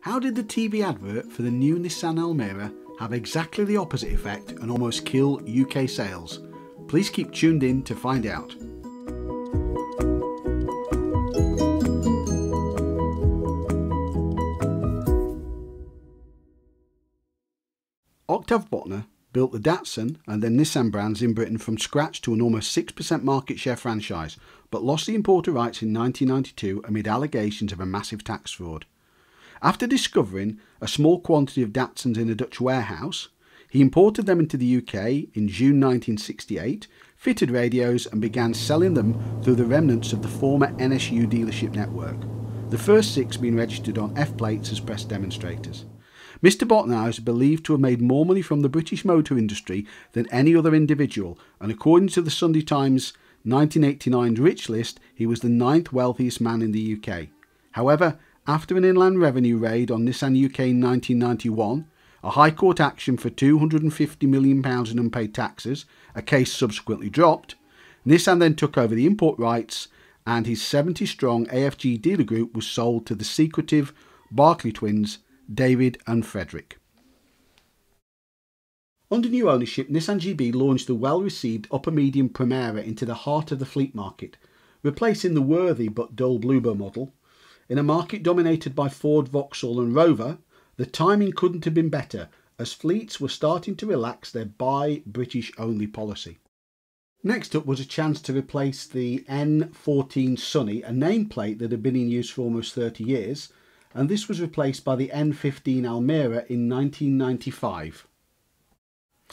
How did the TV advert for the new Nissan Almera have exactly the opposite effect and almost kill UK sales? Please keep tuned in to find out. Octave Botner built the Datsun and then Nissan brands in Britain from scratch to an almost 6% market share franchise, but lost the importer rights in 1992 amid allegations of a massive tax fraud. After discovering a small quantity of Datsuns in a Dutch warehouse, he imported them into the UK in June 1968, fitted radios and began selling them through the remnants of the former NSU dealership network, the first 6 being registered on F-plates as press demonstrators. Mr. Botner is believed to have made more money from the British motor industry than any other individual, and according to the Sunday Times 1989 Rich List, he was the 9th wealthiest man in the UK. However, after an inland revenue raid on Nissan UK in 1991, a High Court action for £250 million in unpaid taxes, a case subsequently dropped, Nissan then took over the import rights and his 70-strong AFG dealer group was sold to the secretive Barclay twins, David and Frederick. Under new ownership, Nissan GB launched the well-received upper-medium Primera into the heart of the fleet market, replacing the worthy but dull Bluebird model. In a market dominated by Ford, Vauxhall and Rover, the timing couldn't have been better, as fleets were starting to relax their buy British only policy. Next up was a chance to replace the N14 Sunny, a nameplate that had been in use for almost 30 years, and this was replaced by the N15 Almera in 1995.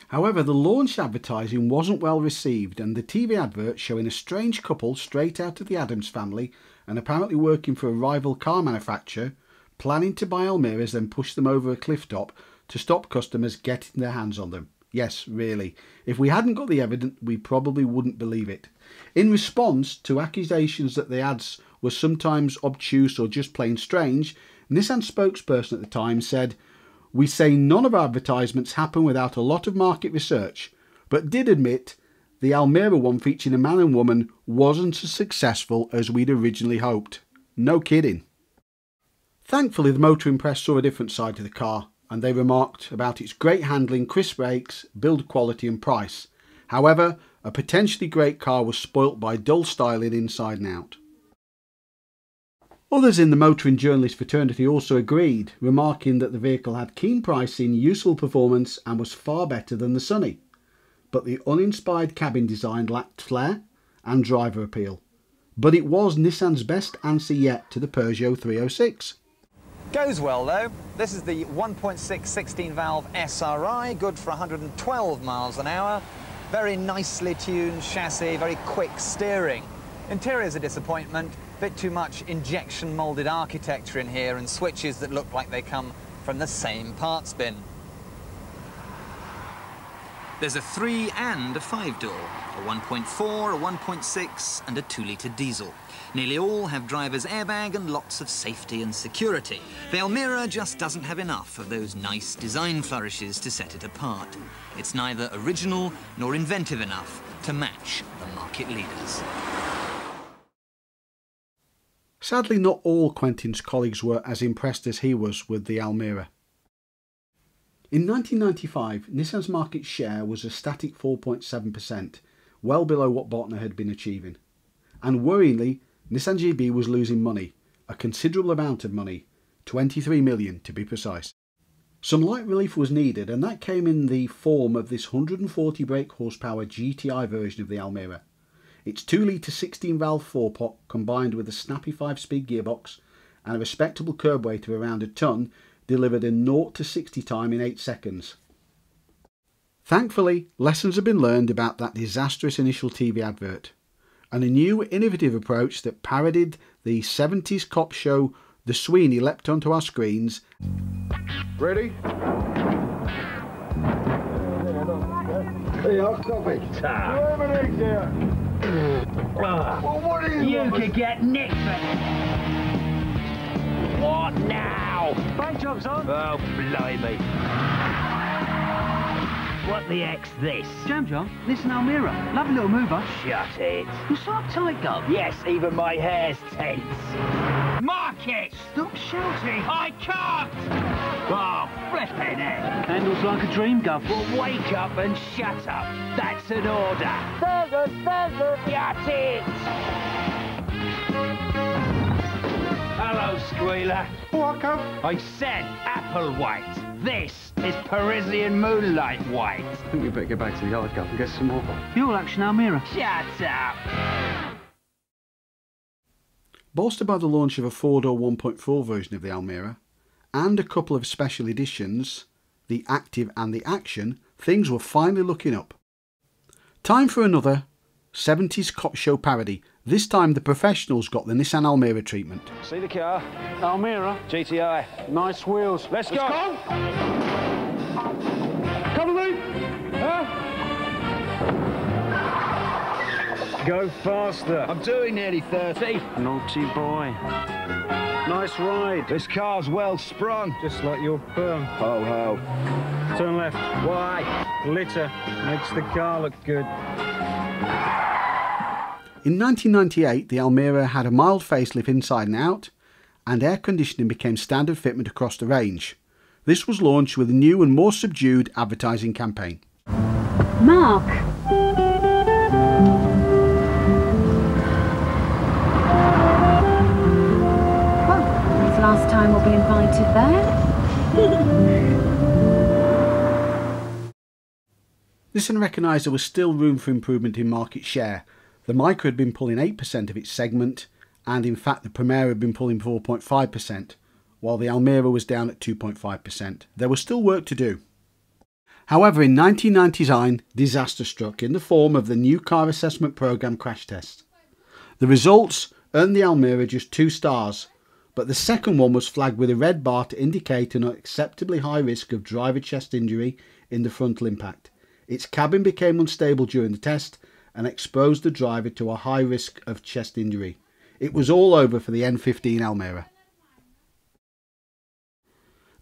However, the launch advertising wasn't well received, and the TV advert showing a strange couple straight out of the Addams family and apparently working for a rival car manufacturer, planning to buy Almeras then push them over a cliff top to stop customers getting their hands on them. Yes, really. If we hadn't got the evidence, we probably wouldn't believe it. In response to accusations that the ads were sometimes obtuse or just plain strange, Nissan spokesperson at the time said, "We say none of our advertisements happen without a lot of market research, but did admit the Almera one featuring a man and woman wasn't as successful as we'd originally hoped." No kidding. Thankfully, the motoring press saw a different side to the car, and they remarked about its great handling, crisp brakes, build quality and price. However, a potentially great car was spoilt by dull styling inside and out. Others in the motoring journalist fraternity also agreed, remarking that the vehicle had keen pricing, useful performance and was far better than the Sunny. But the uninspired cabin design lacked flair and driver appeal. But it was Nissan's best answer yet to the Peugeot 306. Goes well though. This is the 1.6 16-valve SRI, good for 112 miles an hour. Very nicely tuned chassis, very quick steering. Interior's a disappointment. Bit too much injection moulded architecture in here and switches that look like they come from the same parts bin. There's a 3 and a 5-door, a 1.4, a 1.6 and a 2-litre diesel. Nearly all have driver's airbag and lots of safety and security. The Almera just doesn't have enough of those nice design flourishes to set it apart. It's neither original nor inventive enough to match the market leaders. Sadly, not all Quentin's colleagues were as impressed as he was with the Almera. In 1995, Nissan's market share was a static 4.7%, well below what Botner had been achieving. And worryingly, Nissan GB was losing money, a considerable amount of money, 23 million to be precise. Some light relief was needed, and that came in the form of this 140 brake horsepower GTI version of the Almera. Its 2-litre 16-valve 4-pot combined with a snappy 5-speed gearbox and a respectable curb weight of around a tonne delivered a 0 to 60 time in 8 seconds. Thankfully, lessons have been learned about that disastrous initial TV advert, and a new innovative approach that parodied the 70s cop show The Sweeney leapt onto our screens. Ready? Hey, I'll stop it. Well, what is you could get nicked for what now? Paint job's on. Oh, blimey. What the X this? Jam John, Nissan Almera. Lovely little mover. Shut it. You're so uptight, Gov. Yes, even my hair's tense. Market! Stop shouting. I can't! Oh, flipping it! Handles like a dream, Gov. Well, wake up and shut up. That's an order. That's it! Hello, Squealer. What, Gov? I said Applewhite. This is Parisian moonlight white. I think we better get back to the yard, Gov, and get some more. Fuel action Almera. Shut up! Bolstered by the launch of a 4-door 1.4 version of the Almera and a couple of special editions, the Active and the Action, things were finally looking up. Time for another 70s cop show parody. This time the professionals got the Nissan Almera treatment. See the car? Almera. GTI. Nice wheels. Let's go! Come with me! Go faster. I'm doing nearly 30. Naughty boy. Nice ride. This car's well sprung. Just like your perm. Ho, ho. Turn left. Why? Glitter makes the car look good. In 1998, the Almera had a mild facelift inside and out, and air conditioning became standard fitment across the range. This was launched with a new and more subdued advertising campaign. Mark. Well, it's last time we'll be invited there. Nissan recognised there was still room for improvement in market share. The Micra had been pulling 8% of its segment, and in fact the Primera had been pulling 4.5%, while the Almera was down at 2.5%. There was still work to do. However, in 1999, disaster struck in the form of the new car assessment programme crash test. The results earned the Almera just 2 stars, but the second one was flagged with a red bar to indicate an acceptably high risk of driver chest injury in the frontal impact. Its cabin became unstable during the test and exposed the driver to a high risk of chest injury. It was all over for the N15 Almera.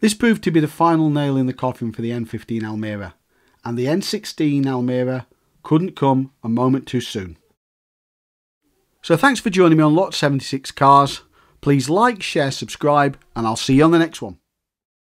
This proved to be the final nail in the coffin for the N15 Almera, and the N16 Almera couldn't come a moment too soon. So thanks for joining me on Lot 76 Cars. Please like, share, subscribe, and I'll see you on the next one.